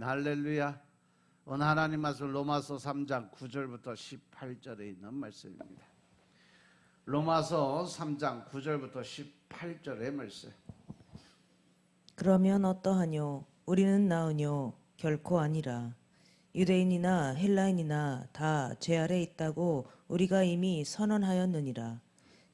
할렐루야. 오늘 하나님 말씀 로마서 3장 9절부터 18절에 있는 말씀입니다. 로마서 3장 9절부터 18절의 말씀. 그러면 어떠하뇨? 우리는 나으뇨? 결코 아니라. 유대인이나 헬라인이나 다 죄 아래 있다고 우리가 이미 선언하였느니라.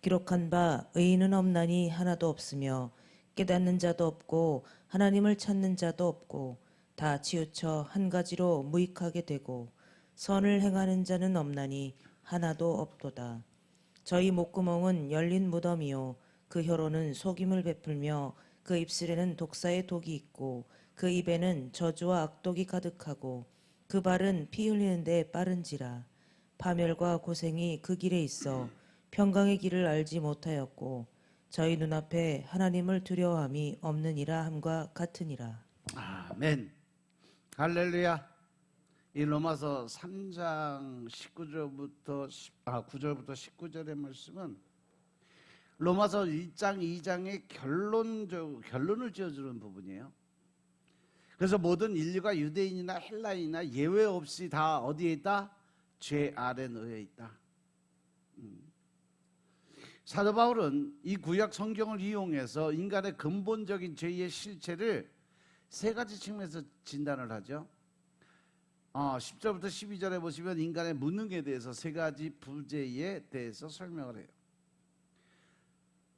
기록한 바 의인은 없나니 하나도 없으며 깨닫는 자도 없고 하나님을 찾는 자도 없고 다 치우쳐 한 가지로 무익하게 되고 선을 행하는 자는 없나니 하나도 없도다. 저희 목구멍은 열린 무덤이요 그 혀로는 속임을 베풀며 그 입술에는 독사의 독이 있고 그 입에는 저주와 악독이 가득하고 그 발은 피 흘리는 데 빠른지라. 파멸과 고생이 그 길에 있어 평강의 길을 알지 못하였고 저희 눈앞에 하나님을 두려워함이 없느니라 함과 같으니라. 아멘. 할렐루야. 이 로마서 3장 9절부터 19절의 말씀은 로마서 1장 2장의 결론을 지어주는 부분이에요. 그래서 모든 인류가 유대인이나 헬라인이나 예외 없이 다 어디에 있다? 죄 아래 놓여 있다. 사도 바울은 이 구약 성경을 이용해서 인간의 근본적인 죄의 실체를 세 가지 측면에서 진단을 하죠. 10절부터 12절에 보시면 인간의 무능에 대해서 세 가지 부재에 대해서 설명을 해요.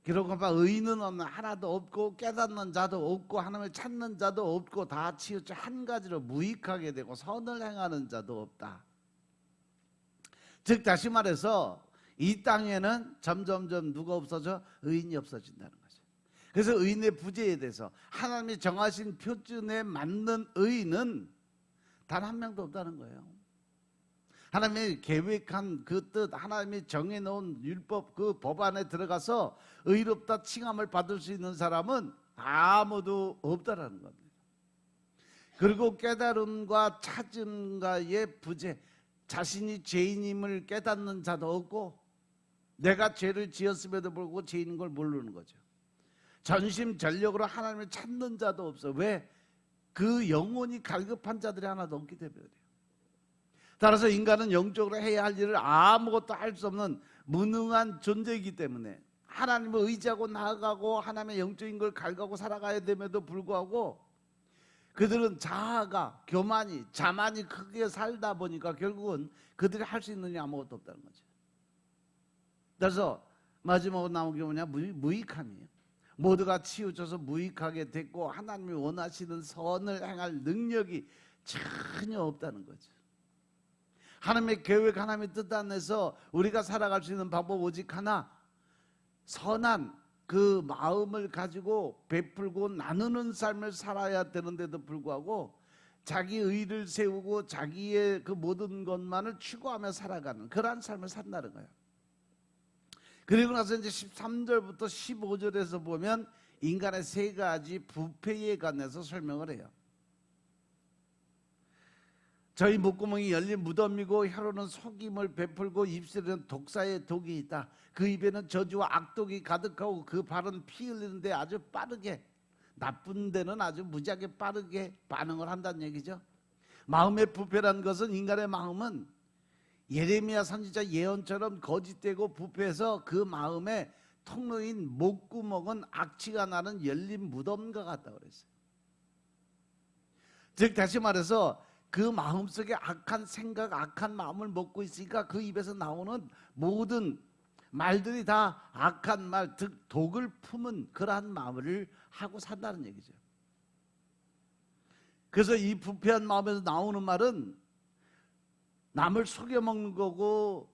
기록한 바 의인은 없나 하나도 없고 깨닫는 자도 없고 하나님을 찾는 자도 없고 다 치우쳐 한 가지로 무익하게 되고 선을 행하는 자도 없다. 즉 다시 말해서 이 땅에는 점점점 누가 없어져? 의인이 없어진다는 거죠. 그래서 의인의 부재에 대해서 하나님이 정하신 표준에 맞는 의인은 단 한 명도 없다는 거예요. 하나님이 계획한 그 뜻, 하나님이 정해놓은 율법 그 법 안에 들어가서 의롭다 칭함을 받을 수 있는 사람은 아무도 없다라는 겁니다. 그리고 깨달음과 찾음과의 부재, 자신이 죄인임을 깨닫는 자도 없고 내가 죄를 지었음에도 불구하고 죄인인 걸 모르는 거죠. 전심전력으로 하나님을 찾는 자도 없어. 왜? 그 영혼이 갈급한 자들이 하나도 없기 때문에 그래요. 따라서 인간은 영적으로 해야 할 일을 아무것도 할 수 없는 무능한 존재이기 때문에 하나님을 의지하고 나아가고 하나님의 영적인 걸 갈구하고 살아가야 됨에도 불구하고 그들은 자아가 교만이 자만이 크게 살다 보니까 결국은 그들이 할 수 있는 일이 아무것도 없다는 거죠. 그래서 마지막으로 나온 게 뭐냐? 무익함이에요. 모두가 치우쳐서 무익하게 됐고 하나님이 원하시는 선을 행할 능력이 전혀 없다는 거죠. 하나님의 계획, 하나님의 뜻 안에서 우리가 살아갈 수 있는 방법 오직 하나, 선한 그 마음을 가지고 베풀고 나누는 삶을 살아야 되는데도 불구하고 자기 의를 세우고 자기의 그 모든 것만을 추구하며 살아가는 그러한 삶을 산다는 거예요. 그리고 나서 이제 13절부터 15절에서 보면 인간의 세 가지 부패에 관해서 설명을 해요. 저희 목구멍이 열린 무덤이고 혀로는 속임을 베풀고 입술에는 독사의 독이 있다. 그 입에는 저주와 악독이 가득하고 그 발은 피 흘리는데 아주 빠르게, 나쁜 데는 아주 무지하게 빠르게 반응을 한다는 얘기죠. 마음의 부패라는 것은 인간의 마음은 예레미야 선지자 예언처럼 거짓되고 부패해서 그 마음의 통로인 목구멍은 악취가 나는 열린 무덤과 같다고 그랬어요. 즉 다시 말해서 그 마음속에 악한 생각, 악한 마음을 먹고 있으니까 그 입에서 나오는 모든 말들이 다 악한 말, 즉 독을 품은 그러한 마음을 하고 산다는 얘기죠. 그래서 이 부패한 마음에서 나오는 말은 남을 속여먹는 거고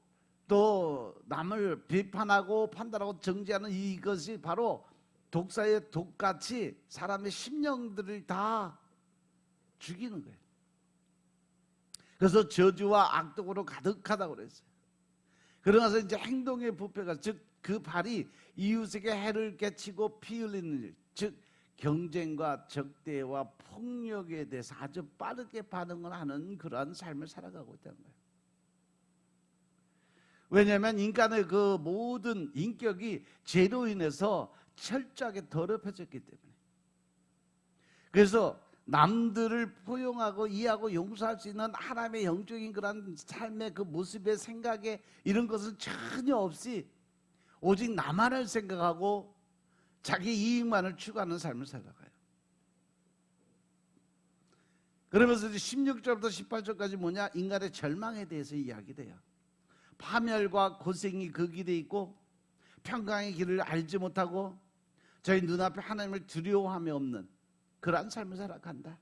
또 남을 비판하고 판단하고 정죄하는 이것이 바로 독사의 독같이 사람의 심령들을 다 죽이는 거예요. 그래서 저주와 악독으로 가득하다고 그랬어요. 그러면서 이제 행동의 부패가, 즉 그 발이 이웃에게 해를 끼치고 피 흘리는 일, 즉 경쟁과 적대와 폭력에 대해서 아주 빠르게 반응을 하는 그러한 삶을 살아가고 있다는 거예요. 왜냐하면 인간의 그 모든 인격이 죄로 인해서 철저하게 더럽혀졌기 때문에. 그래서 남들을 포용하고 이해하고 용서할 수 있는 하나님의 영적인 그런 삶의 그 모습의 생각에 이런 것은 전혀 없이 오직 나만을 생각하고 자기 이익만을 추구하는 삶을 살아가요. 그러면서 16절부터 18절까지 뭐냐? 인간의 절망에 대해서 이야기돼요. 파멸과 고생이 그 길에 있고 평강의 길을 알지 못하고 저희 눈앞에 하나님을 두려워함이 없는 그러한 삶을 살아간다.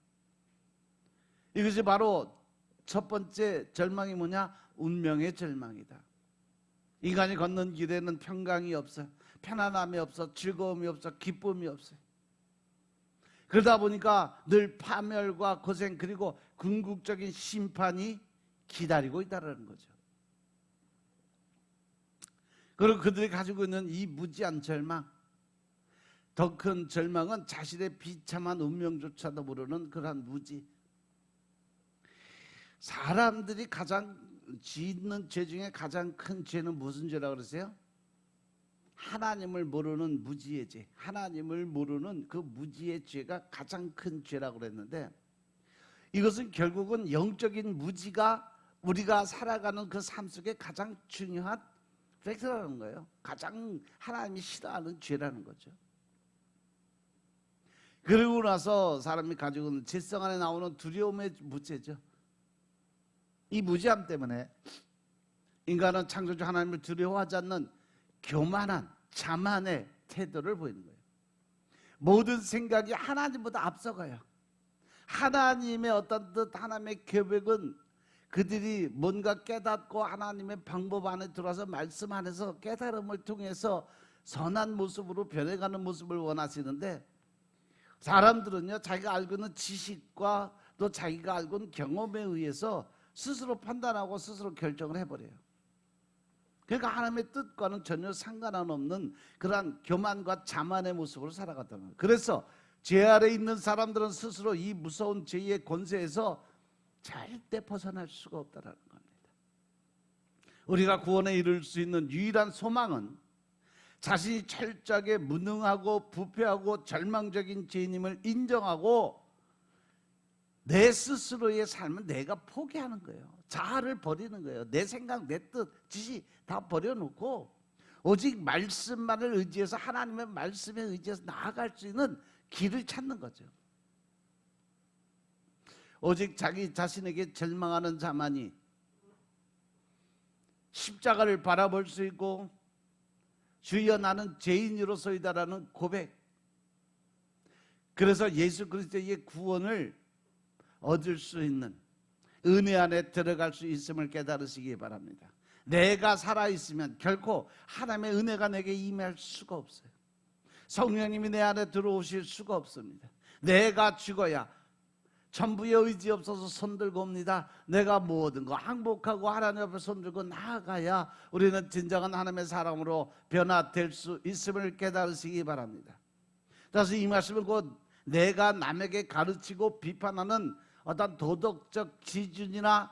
이것이 바로 첫 번째 절망이 뭐냐? 운명의 절망이다. 인간이 걷는 길에는 평강이 없어, 편안함이 없어, 즐거움이 없어, 기쁨이 없어요. 그러다 보니까 늘 파멸과 고생 그리고 궁극적인 심판이 기다리고 있다는 거죠. 그리고 그들이 가지고 있는 이 무지한 절망, 더 큰 절망은 자신의 비참한 운명조차도 모르는 그러한 무지. 사람들이 가장 짓는 죄 중에 가장 큰 죄는 무슨 죄라고 그러세요? 하나님을 모르는 무지의 죄, 하나님을 모르는 그 무지의 죄가 가장 큰 죄라고 그랬는데, 이것은 결국은 영적인 무지가 우리가 살아가는 그 삶 속에 가장 중요한 팩트라는 거예요. 가장 하나님이 싫어하는 죄라는 거죠. 그러고 나서 사람이 가지고 있는 질성 안에 나오는 두려움의 무죄죠. 이 무지함 때문에 인간은 창조주 하나님을 두려워하지 않는 교만한 자만의 태도를 보이는 거예요. 모든 생각이 하나님보다 앞서가요. 하나님의 어떤 뜻, 하나님의 계획은 그들이 뭔가 깨닫고 하나님의 방법 안에 들어와서 말씀 안에서 깨달음을 통해서 선한 모습으로 변해가는 모습을 원하시는데, 사람들은요 자기가 알고 있는 지식과 또 자기가 알고 있는 경험에 의해서 스스로 판단하고 스스로 결정을 해버려요. 그러니까 하나님의 뜻과는 전혀 상관없는 그러한 교만과 자만의 모습으로 살아갔다는 거예요. 그래서 죄 아래 있는 사람들은 스스로 이 무서운 죄의 권세에서 절대 벗어날 수가 없다는 겁니다. 우리가 구원에 이를 수 있는 유일한 소망은 자신이 철저하게 무능하고 부패하고 절망적인 죄인임을 인정하고 내 스스로의 삶은 내가 포기하는 거예요. 자아를 버리는 거예요. 내 생각, 내 뜻, 지시 다 버려놓고 오직 말씀만을 의지해서, 하나님의 말씀에 의지해서 나아갈 수 있는 길을 찾는 거죠. 오직 자기 자신에게 절망하는 자만이 십자가를 바라볼 수 있고 주여 나는 죄인으로서이다라는 고백, 그래서 예수 그리스도의 구원을 얻을 수 있는 은혜 안에 들어갈 수 있음을 깨달으시기 바랍니다. 내가 살아있으면 결코 하나님의 은혜가 내게 임할 수가 없어요. 성령님이 내 안에 들어오실 수가 없습니다. 내가 죽어야 전부의 의지 없어서 손들고 옵니다. 내가 모든 거 항복하고 하나님 앞에 손들고 나아가야 우리는 진정한 하나님의 사람으로 변화될 수 있음을 깨달으시기 바랍니다. 따라서 이 말씀은 곧 내가 남에게 가르치고 비판하는 어떤 도덕적 기준이나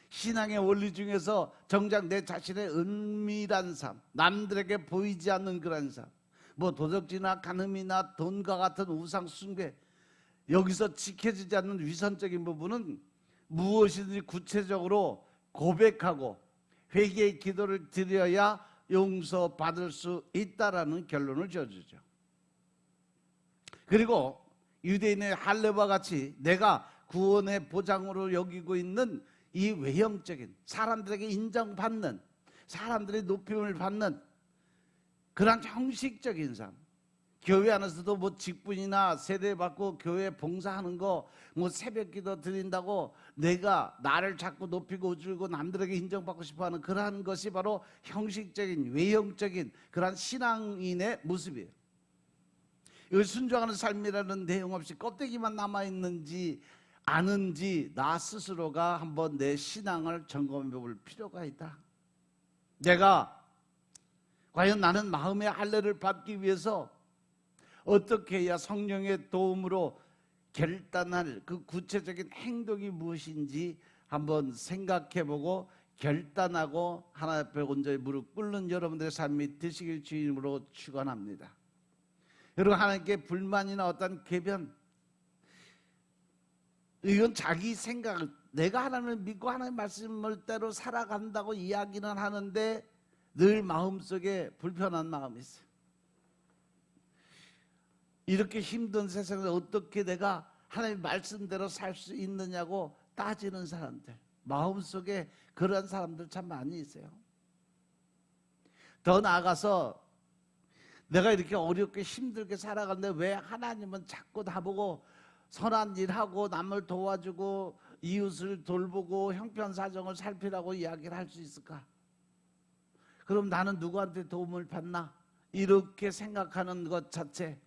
신앙의 원리 중에서 정작 내 자신의 은밀한 삶, 남들에게 보이지 않는 그런 삶, 뭐 도덕질이나 간음이나 돈과 같은 우상 숭배, 여기서 지켜지지 않는 위선적인 부분은 무엇이든지 구체적으로 고백하고 회개의 기도를 드려야 용서받을 수 있다라는 결론을 지어주죠. 그리고 유대인의 할례와 같이 내가 구원의 보장으로 여기고 있는 이 외형적인, 사람들에게 인정받는, 사람들의 높임을 받는 그런 형식적인 삶, 교회 안에서도 뭐 직분이나 세례받고 교회 봉사하는 거, 뭐 새벽기도 드린다고 내가 나를 자꾸 높이고 줄고 남들에게 인정받고 싶어하는 그러한 것이 바로 형식적인, 외형적인 그러한 신앙인의 모습이에요. 이 순종하는 삶이라는 내용 없이 껍데기만 남아있는지 아는지 나 스스로가 한번 내 신앙을 점검해 볼 필요가 있다. 내가 과연 나는 마음의 할례를 받기 위해서 어떻게 해야 성령의 도움으로 결단할 그 구체적인 행동이 무엇인지 한번 생각해보고 결단하고 하나님 앞에 온전히 무릎 꿇는 여러분들의 삶이 되시길 주님으로 축원합니다. 여러분, 하나님께 불만이나 어떤 궤변, 이건 자기 생각, 내가 하나님을 믿고 하나님 말씀을대로 살아간다고 이야기는 하는데 늘 마음속에 불편한 마음이 있어요. 이렇게 힘든 세상에 어떻게 내가 하나님 말씀대로 살 수 있느냐고 따지는 사람들, 마음속에 그런 사람들 참 많이 있어요. 더 나아가서 내가 이렇게 어렵게 힘들게 살아가는데 왜 하나님은 자꾸 나보고 선한 일하고 남을 도와주고 이웃을 돌보고 형편사정을 살피라고 이야기를 할 수 있을까? 그럼 나는 누구한테 도움을 받나? 이렇게 생각하는 것 자체,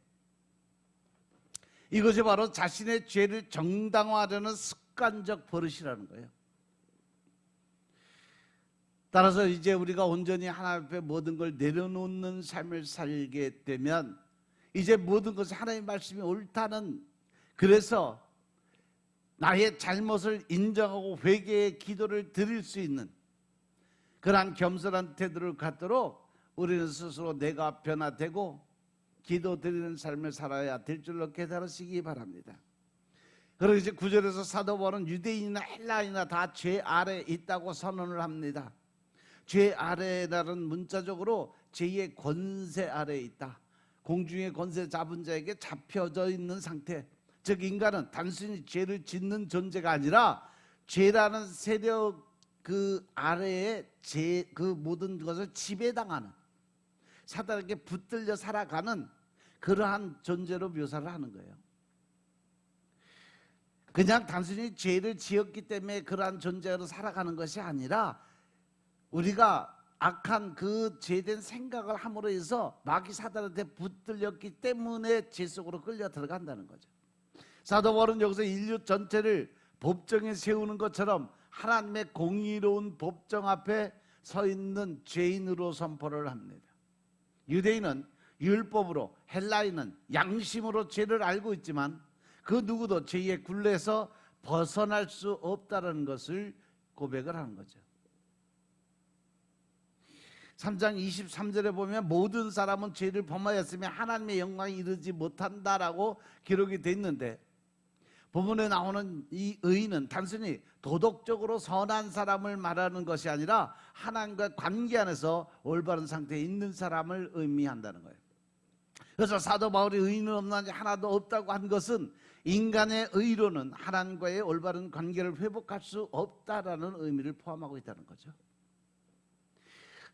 이것이 바로 자신의 죄를 정당화하려는 습관적 버릇이라는 거예요. 따라서 이제 우리가 온전히 하나님 앞에 모든 걸 내려놓는 삶을 살게 되면 이제 모든 것이 하나님의 말씀이 옳다는, 그래서 나의 잘못을 인정하고 회개의 기도를 드릴 수 있는 그러한 겸손한 태도를 갖도록 우리는 스스로 내가 변화되고 기도 드리는 삶을 살아야 될 줄로 깨달으시기 바랍니다. 그리고 이제 9절에서 사도 바울은 유대인이나 헬라인이나 다 죄 아래 있다고 선언을 합니다. 죄 아래라는 문자적으로 죄의 권세 아래에 있다. 공중의 권세 잡은 자에게 잡혀져 있는 상태. 즉 인간은 단순히 죄를 짓는 존재가 아니라 죄라는 세력 그 아래에 그 모든 것을 지배당하는, 사단에게 붙들려 살아가는 그러한 존재로 묘사를 하는 거예요. 그냥 단순히 죄를 지었기 때문에 그러한 존재로 살아가는 것이 아니라 우리가 악한 그 죄된 생각을 함으로 해서 마귀 사단한테 붙들렸기 때문에 죄 속으로 끌려 들어간다는 거죠. 사도 바울은 여기서 인류 전체를 법정에 세우는 것처럼 하나님의 공의로운 법정 앞에 서 있는 죄인으로 선포를 합니다. 유대인은 율법으로, 헬라인은 양심으로 죄를 알고 있지만 그 누구도 죄의 굴레에서 벗어날 수 없다는 것을 고백을 하는 거죠. 3장 23절에 보면 모든 사람은 죄를 범하였으며 하나님의 영광에 이르지 못한다라고 기록이 되어 있는데, 본문에 나오는 이 의인은 단순히 도덕적으로 선한 사람을 말하는 것이 아니라 하나님과 관계 안에서 올바른 상태에 있는 사람을 의미한다는 거예요. 그래서 사도 바울이 의인은 없나니 하나도 없다고 한 것은 인간의 의로는 하나님과의 올바른 관계를 회복할 수 없다라는 의미를 포함하고 있다는 거죠.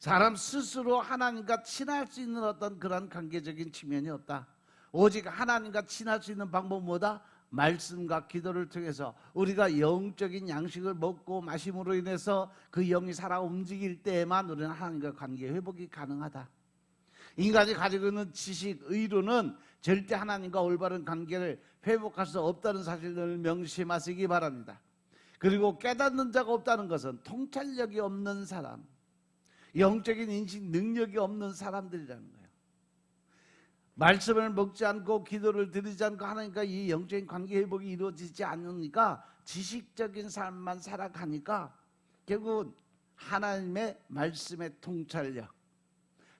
사람 스스로 하나님과 친할 수 있는 어떤 그런 관계적인 측면이 없다. 오직 하나님과 친할 수 있는 방법은 뭐다? 말씀과 기도를 통해서 우리가 영적인 양식을 먹고 마심으로 인해서 그 영이 살아 움직일 때에만 우리는 하나님과 관계 회복이 가능하다. 인간이 가지고 있는 지식, 의로는 절대 하나님과 올바른 관계를 회복할 수 없다는 사실을 명심하시기 바랍니다. 그리고 깨닫는 자가 없다는 것은 통찰력이 없는 사람, 영적인 인식 능력이 없는 사람들이라는 거예요. 말씀을 먹지 않고 기도를 드리지 않고 하나님과 이 영적인 관계 회복이 이루어지지 않으니까 지식적인 삶만 살아가니까 결국 하나님의 말씀의 통찰력,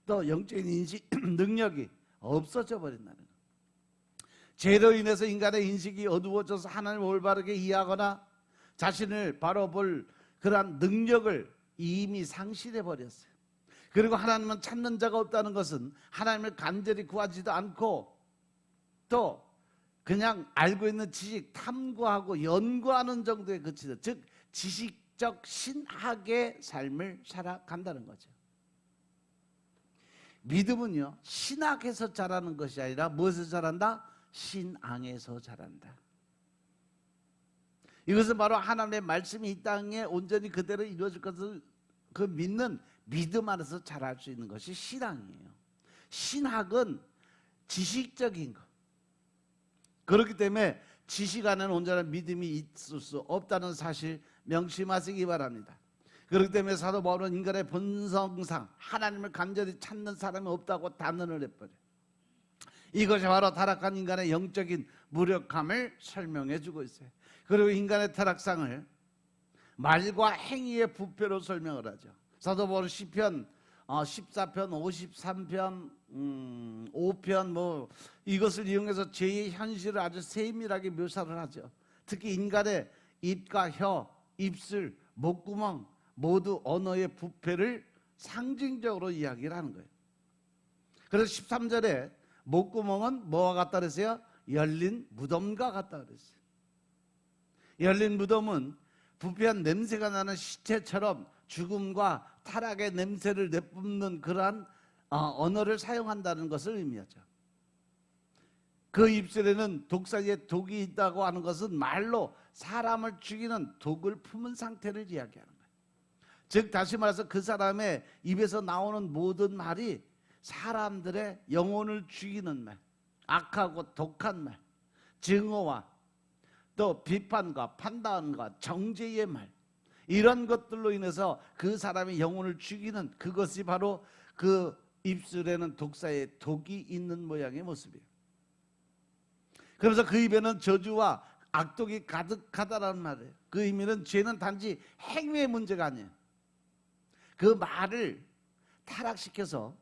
또 영적인 인식 능력이 없어져 버린다는 거예요. 죄로 인해서 인간의 인식이 어두워져서 하나님을 올바르게 이해하거나 자신을 바라볼 그러한 능력을 이미 상실해 버렸어요. 그리고 하나님은 찾는 자가 없다는 것은 하나님을 간절히 구하지도 않고 또 그냥 알고 있는 지식 탐구하고 연구하는 정도에 그치다. 즉 지식적 신학의 삶을 살아간다는 거죠. 믿음은요, 신학에서 자라는 것이 아니라 무엇에서 자란다? 신앙에서 자란다. 이것은 바로 하나님의 말씀이 이 땅에 온전히 그대로 이루어질 것을 그 믿는 믿음 안에서 자랄 수 있는 것이 신앙이에요. 신학은 지식적인 것. 그렇기 때문에 지식 안에는 온전한 믿음이 있을 수 없다는 사실 명심하시기 바랍니다. 그렇기 때문에 사도 바울은 인간의 본성상 하나님을 간절히 찾는 사람이 없다고 단언을 해버려요. 이것이 바로 타락한 인간의 영적인 무력함을 설명해 주고 있어요. 그리고 인간의 타락상을 말과 행위의 부패로 설명을 하죠. 사도 바울은 시편 14편, 53편, 5편 이것을 이용해서 죄의 현실을 아주 세밀하게 묘사를 하죠. 특히 인간의 입과 혀, 입술, 목구멍 모두 언어의 부패를 상징적으로 이야기를 하는 거예요. 그래서 13절에 목구멍은 뭐와 같다 그랬어요? 열린 무덤과 같다 그랬어요. 열린 무덤은 부패한 냄새가 나는 시체처럼 죽음과 타락의 냄새를 내뿜는 그러한 언어를 사용한다는 것을 의미하죠. 그 입술에는 독사의 독이 있다고 하는 것은 말로 사람을 죽이는 독을 품은 상태를 이야기하는 거예요. 즉 다시 말해서 그 사람의 입에서 나오는 모든 말이 사람들의 영혼을 죽이는 말, 악하고 독한 말, 증오와 또 비판과 판단과 정죄의 말, 이런 것들로 인해서 그 사람의 영혼을 죽이는 그것이 바로 그 입술에는 독사의 독이 있는 모양의 모습이에요. 그러면서 그 입에는 저주와 악독이 가득하다라는 말이에요. 그 의미는 죄는 단지 행위의 문제가 아니에요. 그 말을 타락시켜서,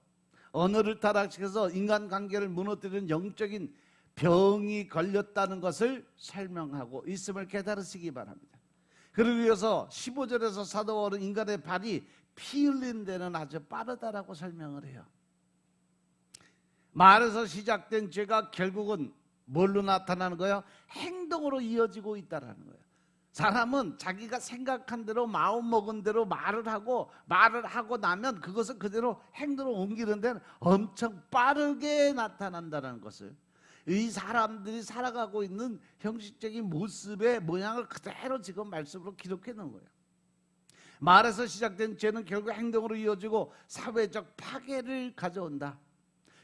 언어를 타락시켜서 인간관계를 무너뜨리는 영적인 병이 걸렸다는 것을 설명하고 있음을 깨달으시기 바랍니다. 그러기 위해서 15절에서 사도 바울은 인간의 발이 피 흘리는 데는 아주 빠르다라고 설명을 해요. 말에서 시작된 죄가 결국은 뭘로 나타나는 거예요? 행동으로 이어지고 있다는 거예요. 사람은 자기가 생각한 대로 마음 먹은 대로 말을 하고 나면 그것을 그대로 행동으로 옮기는 데는 엄청 빠르게 나타난다는 것을, 이 사람들이 살아가고 있는 형식적인 모습의 모양을 그대로 지금 말씀으로 기록해 놓은 거예요. 말에서 시작된 죄는 결국 행동으로 이어지고 사회적 파괴를 가져온다.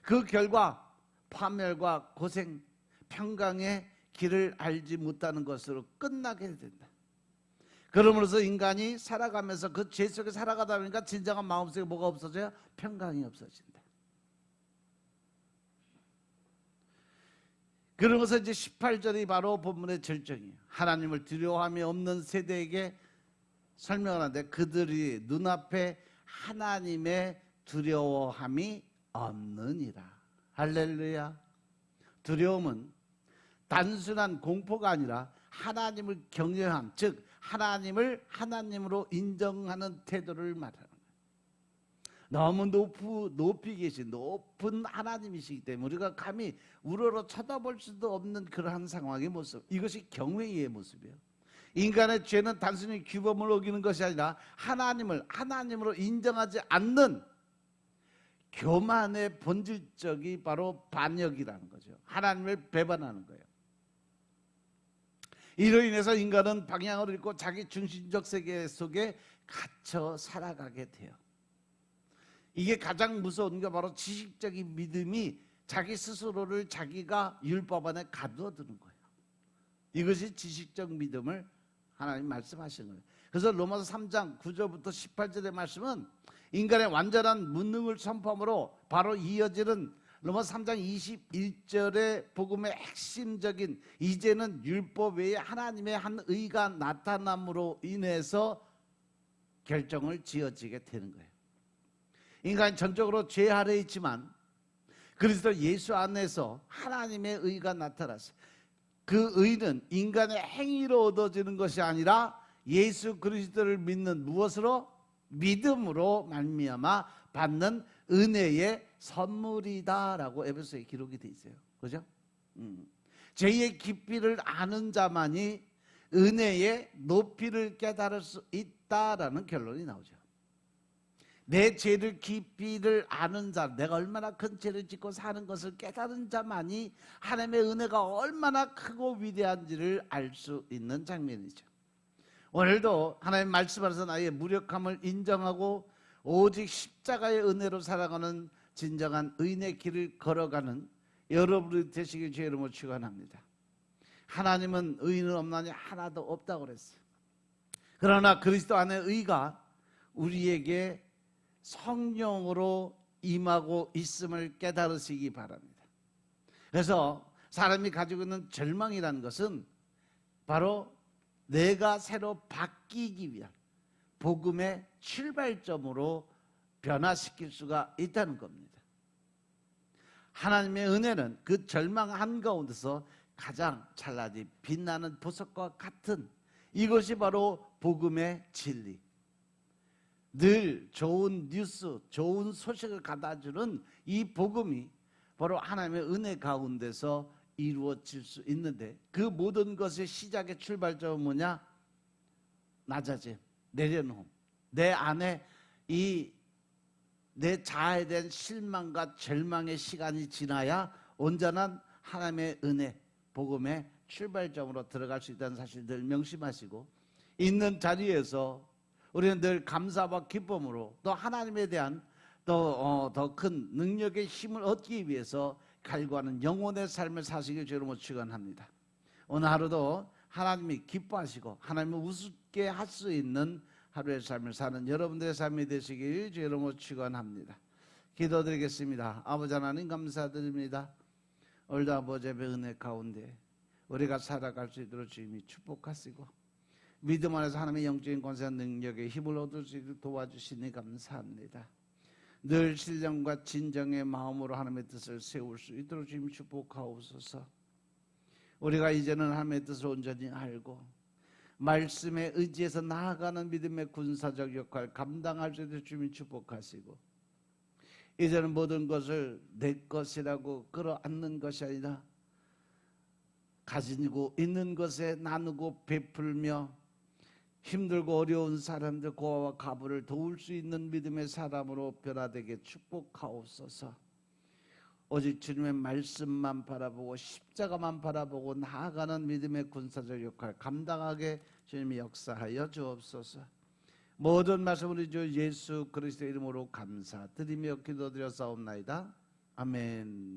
그 결과 파멸과 고생, 평강의 길을 알지 못하는 것으로 끝나게 된다. 그러므로서 인간이 살아가면서 그 죄 속에 살아가다 보니까 진정한 마음속에 뭐가 없어져요? 평강이 없어진다. 그러면서 이제 18절이 바로 본문의 절정이에요. 하나님을 두려워함이 없는 세대에게 설명을 하는데 그들이 눈앞에 하나님의 두려워함이 없느니라. 할렐루야. 두려움은 단순한 공포가 아니라 하나님을 경외함, 즉 하나님을 하나님으로 인정하는 태도를 말하는 거예요. 너무 높이 계신 높은 하나님이시기 때문에 우리가 감히 우러러 쳐다볼 수도 없는 그러한 상황의 모습, 이것이 경외의 모습이에요. 인간의 죄는 단순히 규범을 어기는 것이 아니라 하나님을 하나님으로 인정하지 않는 교만의 본질적이 바로 반역이라는 거죠. 하나님을 배반하는 거예요. 이로 인해서 인간은 방향을 잃고 자기 중심적 세계 속에 갇혀 살아가게 돼요. 이게 가장 무서운 게 바로 지식적인 믿음이 자기 스스로를 자기가 율법 안에 가두어두는 거예요. 이것이 지식적 믿음을 하나님 말씀하시는 거예요. 그래서 로마서 3장 9절부터 18절의 말씀은 인간의 완전한 무능을 선포함으로 바로 이어지는 로마서 3장 21절의 복음의 핵심적인 이제는 율법 외에 하나님의 한 의가 나타남으로 인해서 결정을 지어지게 되는 거예요. 인간이 전적으로 죄 아래에 있지만 그리스도 예수 안에서 하나님의 의가 나타났어요. 그 의는 인간의 행위로 얻어지는 것이 아니라 예수 그리스도를 믿는 무엇으로? 믿음으로 말미암아 받는 은혜의 선물이다라고 에베소에 기록이 돼 있어요. 그죠? 죄의 깊이를 아는 자만이 은혜의 높이를 깨달을 수 있다라는 결론이 나오죠. 내 죄를 깊이를 아는 자, 내가 얼마나 큰 죄를 짓고 사는 것을 깨달은 자만이 하나님의 은혜가 얼마나 크고 위대한지를 알 수 있는 장면이죠. 오늘도 하나님 말씀 안에서 나의 무력함을 인정하고 오직 십자가의 은혜로 살아가는 진정한 의인의 길을 걸어가는 여러분이 되시길 주의 이름으로 축원합니다. 하나님은 의인은 없나니 하나도 없다고 그랬어요. 그러나 그리스도 안에 의가 우리에게 성령으로 임하고 있음을 깨달으시기 바랍니다. 그래서 사람이 가지고 있는 절망이라는 것은 바로 내가 새로 바뀌기 위한 복음의 출발점으로 변화시킬 수가 있다는 겁니다. 하나님의 은혜는 그 절망 한가운데서 가장 찬란히 빛나는 보석과 같은 이것이 바로 복음의 진리. 늘 좋은 뉴스, 좋은 소식을 갖다주는 이 복음이 바로 하나님의 은혜 가운데서 이루어질 수 있는데, 그 모든 것의 시작의 출발점은 뭐냐? 낮아짐, 내려놓음. 내 안에 내 자아에 대한 실망과 절망의 시간이 지나야 온전한 하나님의 은혜, 복음의 출발점으로 들어갈 수 있다는 사실 늘 명심하시고, 있는 자리에서 우리는 늘 감사와 기쁨으로 또 하나님에 대한 더 큰 능력의 힘을 얻기 위해서 갈구하는 영혼의 삶을 사시길 주로 축원합니다. 오늘 하루도 하나님이 기뻐하시고 하나님을 우습게 할 수 있는 하루의 삶을 사는 여러분들의 삶이 되시길 주로 축원합니다. 기도드리겠습니다. 아버지 하나님 감사드립니다. 오늘도 아버지의 은혜 가운데 우리가 살아갈 수 있도록 주님이 축복하시고 믿음 안에서 하나님의 영적인 권세와 능력의 힘을 얻을 수 있도록 도와주시니 감사합니다. 늘 신령과 진정의 마음으로 하나님의 뜻을 세울 수 있도록 주님 축복하옵소서. 우리가 이제는 하나님의 뜻을 온전히 알고 말씀에 의지해서 나아가는 믿음의 군사적 역할을 감당할 수 있도록 주님 축복하시고, 이제는 모든 것을 내 것이라고 끌어안는 것이 아니라 가지고 있는 것에 나누고 베풀며 힘들고 어려운 사람들 고아와 가부를 도울 수 있는 믿음의 사람으로 변화되게 축복하옵소서. 오직 주님의 말씀만 바라보고 십자가만 바라보고 나아가는 믿음의 군사적 역할 감당하게 주님이 역사하여 주옵소서. 모든 말씀 우리 주 예수 그리스도의 이름으로 감사드리며 기도드려 싸움나이다. 아멘.